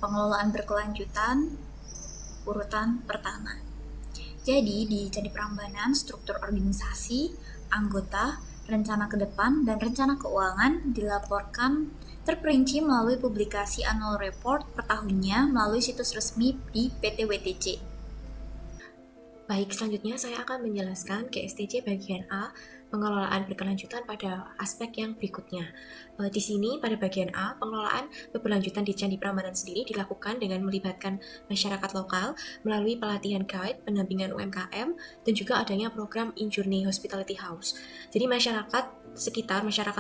pengelolaan berkelanjutan urutan pertama. Jadi di Candi Prambanan, struktur organisasi, anggota, rencana ke depan, dan rencana keuangan dilaporkan terperinci melalui publikasi annual report per tahunnya melalui situs resmi di PT WTC. Baik, selanjutnya saya akan menjelaskan GSTC bagian A, pengelolaan berkelanjutan pada aspek yang berikutnya. Di sini pada bagian A, pengelolaan berkelanjutan di Candi Prambanan sendiri dilakukan dengan melibatkan masyarakat lokal melalui pelatihan guide, pendampingan UMKM, dan juga adanya program In-Journey Hospitality House. Jadi masyarakat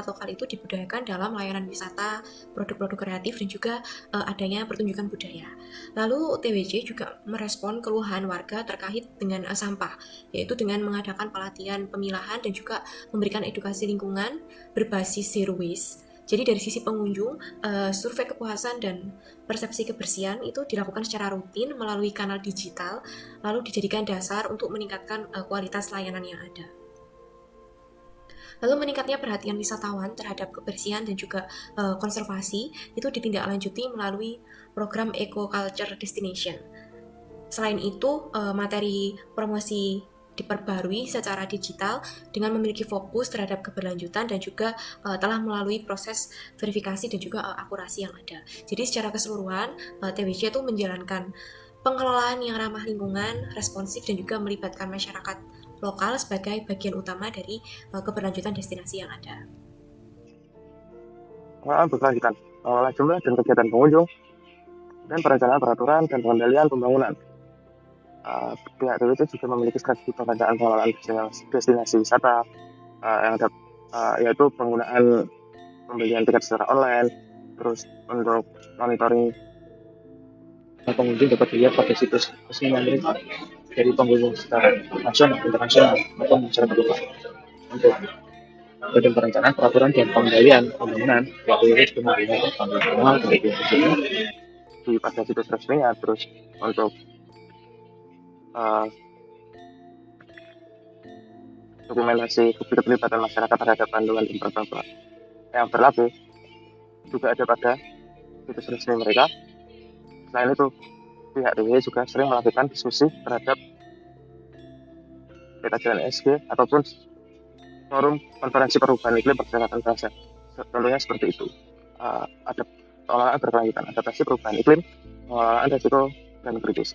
lokal itu dibudayakan dalam layanan wisata, produk-produk kreatif, dan juga adanya pertunjukan budaya. Lalu TWJ juga merespon keluhan warga terkait dengan sampah, yaitu dengan mengadakan pelatihan pemilahan dan juga memberikan edukasi lingkungan berbasis zero waste. Jadi dari sisi pengunjung, survei kepuasan dan persepsi kebersihan itu dilakukan secara rutin melalui kanal digital, lalu dijadikan dasar untuk meningkatkan kualitas layanan yang ada. Lalu meningkatnya perhatian wisatawan terhadap kebersihan dan juga konservasi itu ditindaklanjuti melalui program Eco Culture Destination. Selain itu, materi promosi diperbarui secara digital dengan memiliki fokus terhadap keberlanjutan dan juga telah melalui proses verifikasi dan juga akurasi yang ada. Jadi secara keseluruhan, TWJ itu menjalankan pengelolaan yang ramah lingkungan, responsif, dan juga melibatkan masyarakat lokal sebagai bagian utama dari keberlanjutan destinasi yang ada. Pengelolaan berkelanjutan, mengelola jumlah dan kegiatan pengunjung, dan perencanaan peraturan dan pengendalian pembangunan. Pihak TWC juga memiliki strategi perencanaan pengelolaan destinasi wisata yaitu penggunaan pembelian tiket secara online, terus untuk monitoring pengunjung dapat dilihat pada situs resmi mereka dari pengunjung secara nasional, internasional, maupun masyarakat lokal. Untuk badan perencanaan peraturan dan pengendalian pembangunan, pihak TWC juga memiliki penggunaan di pada situs resminya, terus untuk dokumentasi keterlibatan masyarakat terhadap panduan dan protokol yang berlaku juga ada pada situs resmi mereka. Selain itu, pihak TWC juga sering melakukan diskusi terhadap peta jalan ESG ataupun forum konferensi perubahan iklim perserikatan bangsa. Contohnya seperti itu. Ada pengelolaan berkelanjutan, adaptasi perubahan iklim, pengelolaan risiko dan kritis.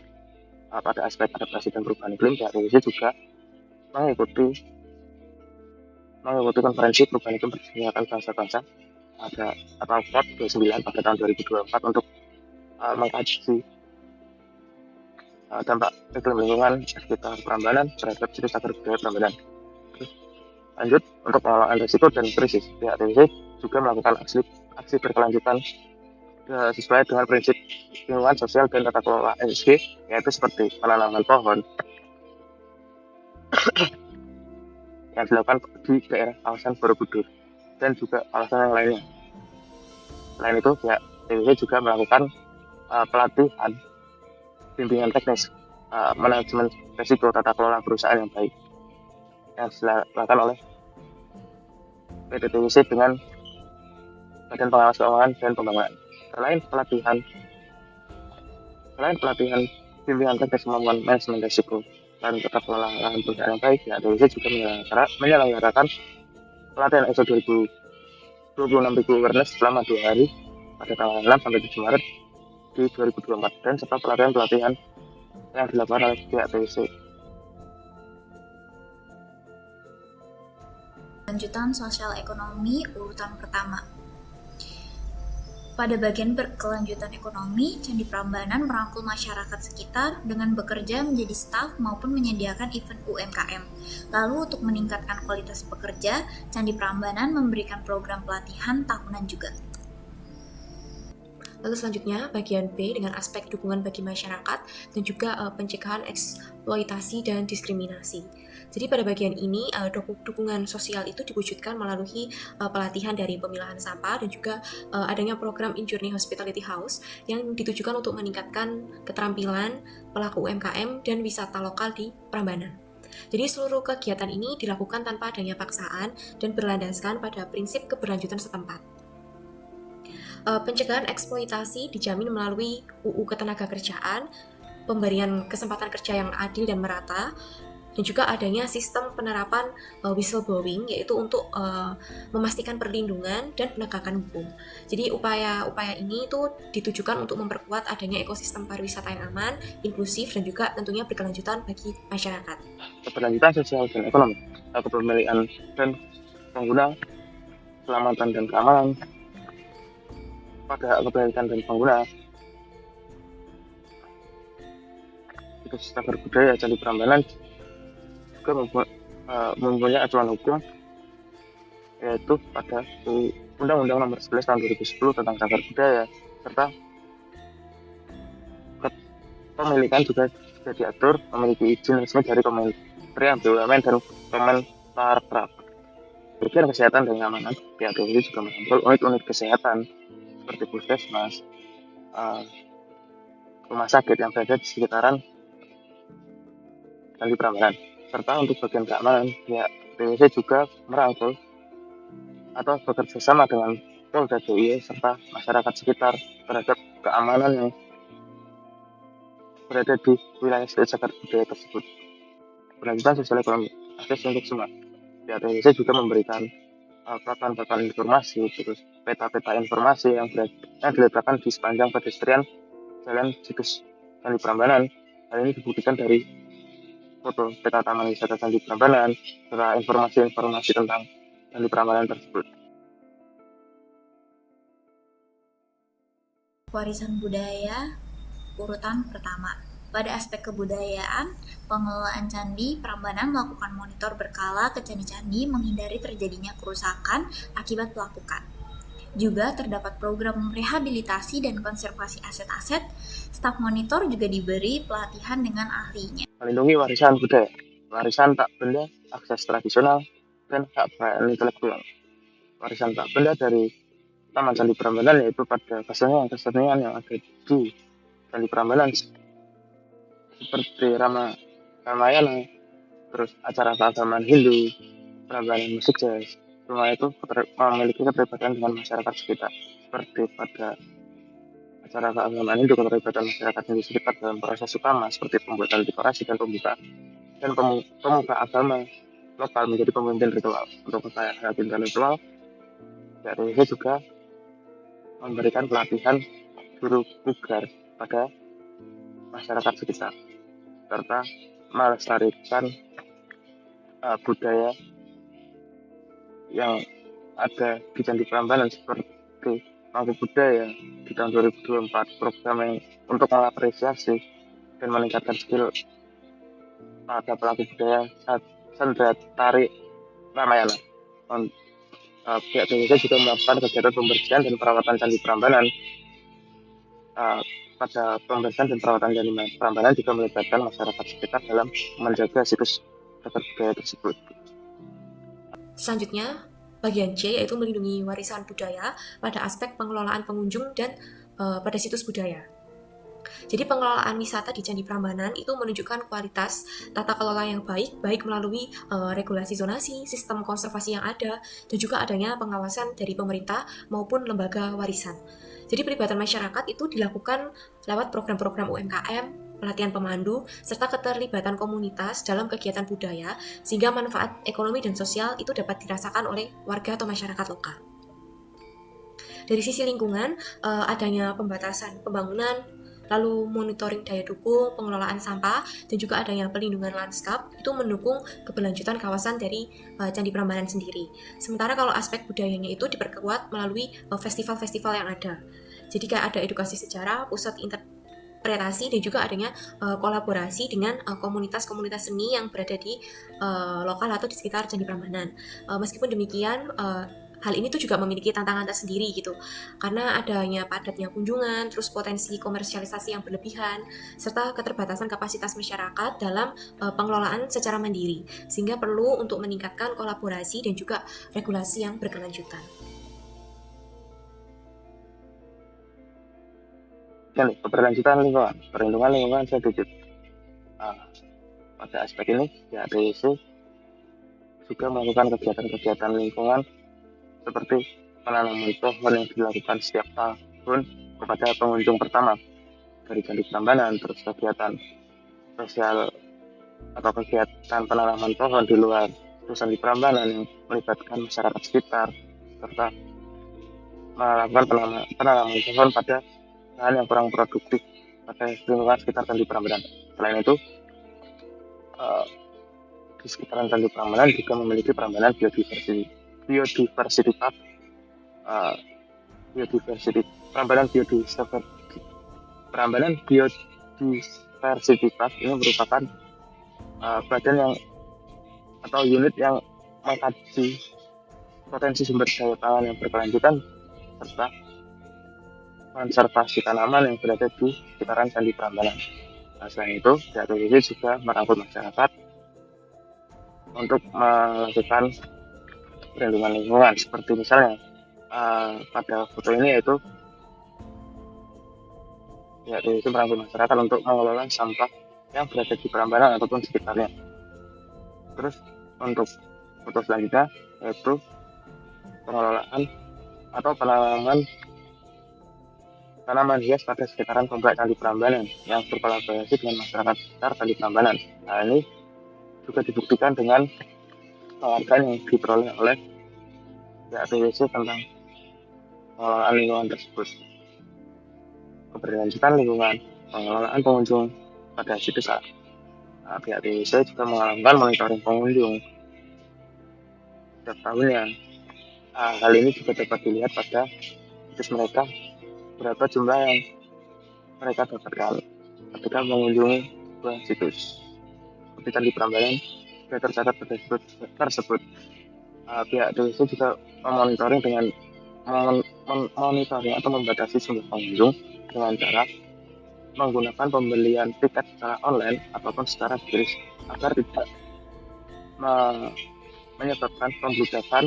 Pada aspek adaptasi dan perubahan iklim, pihak TWC juga mengikuti konferensi perubahan iklim perserikatan bangsa-bangsa atau COP 29 pada tahun 2024 untuk mengkaji dampak iklim lingkungan sekitar Prambanan terhadap situs cagar budaya Prambanan. Lanjut, untuk pengelolaan risiko dan krisis, pihak TWC juga melakukan aksi berkelanjutan sesuai dengan prinsip lingkungan sosial dan tata kelola ESG, yaitu seperti penanaman pohon yang dilakukan di daerah kawasan Borobudur dan juga kawasan yang lainnya. Selain itu, pihak TWC juga melakukan pelatihan bimbingan teknis manajemen risiko tata kelola perusahaan yang baik yang dilakukan oleh PT TWC dengan Badan Pengawas Keuangan dan Pembangunan. Selain pelatihan bimbingan teknis kemampuan manajemen risiko dan tata kelola lahan perusahaan yang baik, pihak TWC juga menyelenggarakan pelatihan ISO 26000 awareness selama 2 hari pada tanggal 6 sampai 7 Maret di 2024 dan serta pelatihan yang dilakukan oleh pihak TWC. Lanjutan sosial ekonomi urutan pertama. Pada bagian berkelanjutan ekonomi, Candi Prambanan merangkul masyarakat sekitar dengan bekerja menjadi staf maupun menyediakan event UMKM. Lalu untuk meningkatkan kualitas pekerja, Candi Prambanan memberikan program pelatihan tahunan juga. Lalu selanjutnya bagian B dengan aspek dukungan bagi masyarakat dan juga pencegahan eksploitasi dan diskriminasi. Jadi pada bagian ini dukungan sosial itu diwujudkan melalui pelatihan dari pemilahan sampah dan juga adanya program In-Journey Hospitality House yang ditujukan untuk meningkatkan keterampilan pelaku UMKM dan wisata lokal di Prambanan. Jadi seluruh kegiatan ini dilakukan tanpa adanya paksaan dan berlandaskan pada prinsip keberlanjutan setempat. Pencegahan eksploitasi dijamin melalui UU Ketenagakerjaan, pemberian kesempatan kerja yang adil dan merata, dan juga adanya sistem penerapan whistleblowing, yaitu untuk memastikan perlindungan dan penegakan hukum. Jadi upaya-upaya ini itu ditujukan untuk memperkuat adanya ekosistem pariwisata yang aman, inklusif, dan juga tentunya berkelanjutan bagi masyarakat. Keberlanjutan sosial dan ekonomi, kepemilikan dan pengguna, keselamatan dan keamanan pada kepemilikan dan pengguna, situs cagar budaya Candi Prambanan juga mempunyai aturan hukum, yaitu pada Undang-Undang Nomor 11 Tahun 2010 tentang cagar budaya, serta pemilikan juga sudah diatur memiliki izin resmi dari Kementerian BUMN dan Kemenparekraf. Bagian kesehatan dan keamanan, pihak TNI juga merangkul unit-unit kesehatan seperti puskesmas, rumah sakit yang berada di sekitaran Candi Prambanan. Serta untuk bagian keamanan, pihak TNI juga merangkul atau bekerja sama dengan Polda DIY serta masyarakat sekitar terhadap keamanan yang berada di wilayah cagar budaya tersebut. Keberlanjutan sosial ekonomi, akses untuk semua. Pihak Indonesia juga memberikan papan-papan informasi, terus peta-peta informasi yang diletakkan di sepanjang pedestrian jalan situs Candi Prambanan. Hal ini dibuktikan dari foto peta Taman Wisata Candi Prambanan, serta informasi-informasi tentang Candi Prambanan tersebut. Warisan budaya urutan pertama. Pada aspek kebudayaan, pengelolaan Candi Prambanan melakukan monitor berkala ke candi-candi menghindari terjadinya kerusakan akibat pelapukan. Juga terdapat program rehabilitasi dan konservasi aset-aset. Staf monitor juga diberi pelatihan dengan ahlinya. Melindungi warisan budaya, warisan tak benda, akses tradisional, dan hak kekayaan intelektual. Warisan tak benda dari Taman Candi Prambanan yaitu pada kesenian yang ada di Candi Prambanan seperti Ramayana, terus acara keagamaan Hindu, Prambanan musik jazz, semua itu memiliki keterlibatan dengan masyarakat sekitar. Seperti pada acara keagamaan Hindu, keterlibatan masyarakat Hindu sekitar dalam proses utama seperti pembuatan dekorasi dan pembuka, dan pemuka agama lokal menjadi pemimpin ritual. Untuk kekayaan intelektual, Indonesia juga memberikan pelatihan guru pugar pada masyarakat sekitar, serta melestarikan budaya yang ada di Candi Prambanan seperti Mangku Budaya di tahun 2024, program yang untuk mengapresiasi dan meningkatkan skill pada pelaku budaya sendera tari Ramayana. Pihak Indonesia juga melakukan kegiatan pembersihan dan perawatan Candi Prambanan. Pada pembersihan dan perawatan Candi Prambanan juga melibatkan masyarakat sekitar dalam menjaga situs cagar budaya tersebut. Selanjutnya, bagian C yaitu melindungi warisan budaya pada aspek pengelolaan pengunjung dan pada situs budaya. Jadi pengelolaan wisata di Candi Prambanan itu menunjukkan kualitas tata kelola yang baik melalui regulasi zonasi, sistem konservasi yang ada, dan juga adanya pengawasan dari pemerintah maupun lembaga warisan. Jadi pelibatan masyarakat itu dilakukan lewat program-program UMKM, pelatihan pemandu, serta keterlibatan komunitas dalam kegiatan budaya, sehingga manfaat ekonomi dan sosial itu dapat dirasakan oleh warga atau masyarakat lokal. Dari sisi lingkungan, adanya pembatasan pembangunan, lalu monitoring daya dukung, pengelolaan sampah, dan juga adanya pelindungan lanskap itu mendukung keberlanjutan kawasan dari Candi Prambanan sendiri. Sementara kalau aspek budayanya itu diperkuat melalui festival-festival yang ada. Jadi kayak ada edukasi sejarah, pusat interpretasi, dan juga adanya kolaborasi dengan komunitas-komunitas seni yang berada di lokal atau di sekitar Candi Prambanan. Meskipun demikian, hal ini tuh juga memiliki tantangan tersendiri gitu, karena adanya padatnya kunjungan, terus potensi komersialisasi yang berlebihan, serta keterbatasan kapasitas masyarakat dalam pengelolaan secara mandiri, sehingga perlu untuk meningkatkan kolaborasi dan juga regulasi yang berkelanjutan. Keberlanjutan lingkungan, perlindungan lingkungan sedikit. Pada aspek ini, ya DIC juga melakukan kegiatan-kegiatan lingkungan seperti penanaman pohon yang dilakukan setiap tahun kepada pengunjung pertama dari Candi Prambanan, terus kegiatan sosial atau kegiatan penanaman pohon di luar Candi Prambanan yang melibatkan masyarakat sekitar, serta melakukan penanaman pohon pada lahan yang kurang produktif pada lingkungan sekitar Candi Prambanan. Selain itu, di sekitaran Candi Prambanan juga memiliki Prambanan Biodiversity Park, Prambanan Biodiversity Park ini merupakan badan yang atau unit yang mengkaji potensi sumber daya pangan yang berkelanjutan serta konservasi tanaman yang berada di sekitaran Candi Prambanan. Nah, selain itu, BPWC juga merangkul masyarakat untuk melakukan perlindungan lingkungan, seperti misalnya pada foto ini yaitu BPWC merangkul masyarakat untuk mengelola sampah yang berada di Prambanan ataupun sekitarnya. Terus untuk foto selanjutnya yaitu pengelolaan atau penanaman tanaman hias pada sekitaran komplek Candi Prambanan yang berkolaborasi dengan masyarakat sekitar Candi Prambanan. Nah, ini juga dibuktikan dengan penghargaan yang diperoleh oleh BPWC tentang pengelolaan lingkungan tersebut. Keberlanjutan lingkungan, pengelolaan pengunjung pada situs BPWC juga melakukan monitoring pengunjung setiap tahunnya. Hal ini juga dapat dilihat pada situs mereka, berapa jumlah yang mereka dapatkan ketika mengunjungi sebuah situs. Seperti Candi Prambanan sudah tercatat pada situs tersebut. Pihak DWC juga memonitoring dengan memonitoring atau membatasi jumlah pengunjung dengan cara menggunakan pembelian tiket secara online ataupun secara gratis agar tidak menyebabkan pembludakan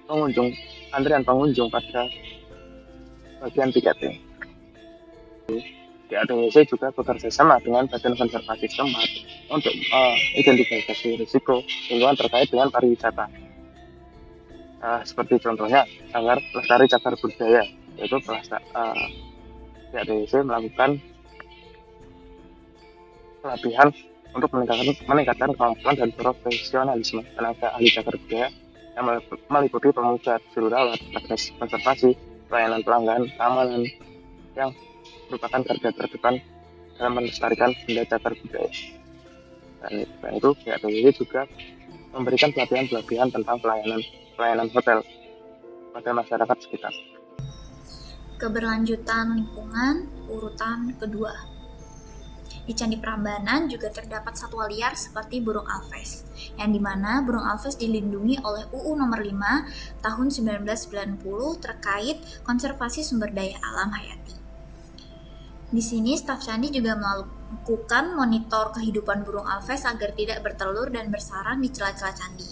pengunjung, antrian pengunjung pada bagian tiketnya. DWC juga bekerja sama dengan Badan Konservasi setempat untuk identifikasi risiko lingkungan terkait dengan pariwisata. Seperti contohnya Sanggar Lestari Cagar Budaya, yaitu DWC melakukan pelatihan untuk meningkatkan kemampuan dan profesionalisme tenaga ahli cagar budaya yang meliputi pemuda, juru rawat, teknis konservasi, pelayanan pelanggan, keamanan yang merupakan garda terdepan dalam melestarikan benda cagar budaya. Dan selain itu, BPWC juga memberikan pelatihan tentang pelayanan hotel pada masyarakat sekitar. Keberlanjutan lingkungan urutan kedua. Di Candi Prambanan juga terdapat satwa liar seperti burung alves, yang dimana burung alves dilindungi oleh UU nomor 5 tahun 1990 terkait konservasi sumber daya alam hayati. Di sini staf candi juga melakukan monitor kehidupan burung alves agar tidak bertelur dan bersarang di celah-celah candi.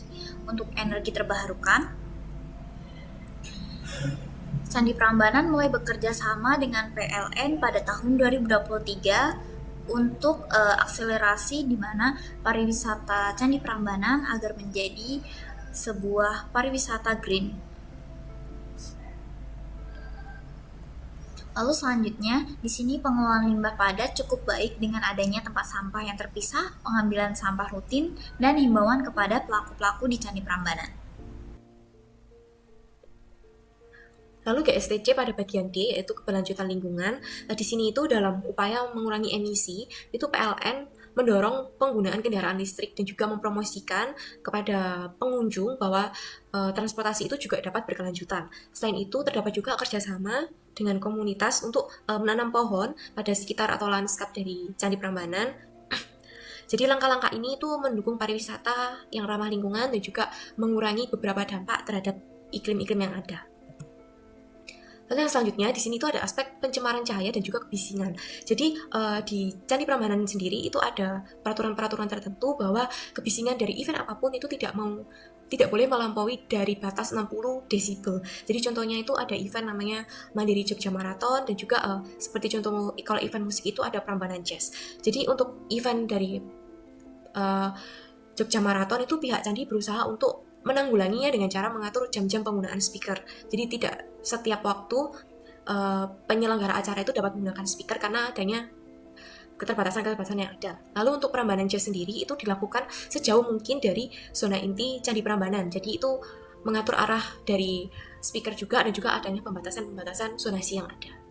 Untuk energi terbarukan, Candi Prambanan mulai bekerja sama dengan PLN pada tahun 2023 untuk akselerasi di mana pariwisata Candi Prambanan agar menjadi sebuah pariwisata green. Lalu selanjutnya, di sini pengelolaan limbah padat cukup baik dengan adanya tempat sampah yang terpisah, pengambilan sampah rutin, dan himbauan kepada pelaku-pelaku di Candi Prambanan. Lalu GSTC pada bagian D, yaitu keberlanjutan lingkungan. Di sini itu dalam upaya mengurangi emisi, itu PLN mendorong penggunaan kendaraan listrik dan juga mempromosikan kepada pengunjung bahwa transportasi itu juga dapat berkelanjutan. Selain itu, terdapat juga kerjasama dengan komunitas untuk menanam pohon pada sekitar atau lanskap dari Candi Prambanan. Jadi langkah-langkah ini itu mendukung pariwisata yang ramah lingkungan dan juga mengurangi beberapa dampak terhadap iklim-iklim yang ada. Lalu yang selanjutnya di sini itu ada aspek pencemaran cahaya dan juga kebisingan. Jadi di Candi Prambanan sendiri itu ada peraturan-peraturan tertentu bahwa kebisingan dari event apapun itu tidak boleh melampaui dari batas 60 desibel. Jadi contohnya itu ada event namanya Mandiri Jogja Marathon dan juga seperti contoh kalau event musik itu ada Prambanan Jazz. Jadi untuk event dari Jogja Marathon itu pihak candi berusaha untuk menanggulanginya dengan cara mengatur jam-jam penggunaan speaker. Jadi tidak setiap waktu penyelenggara acara itu dapat menggunakan speaker karena adanya keterbatasan yang ada. Lalu untuk Prambanan Jazz sendiri itu dilakukan sejauh mungkin dari zona inti Candi Prambanan. Jadi itu mengatur arah dari speaker juga dan juga adanya pembatasan-pembatasan zonasi yang ada.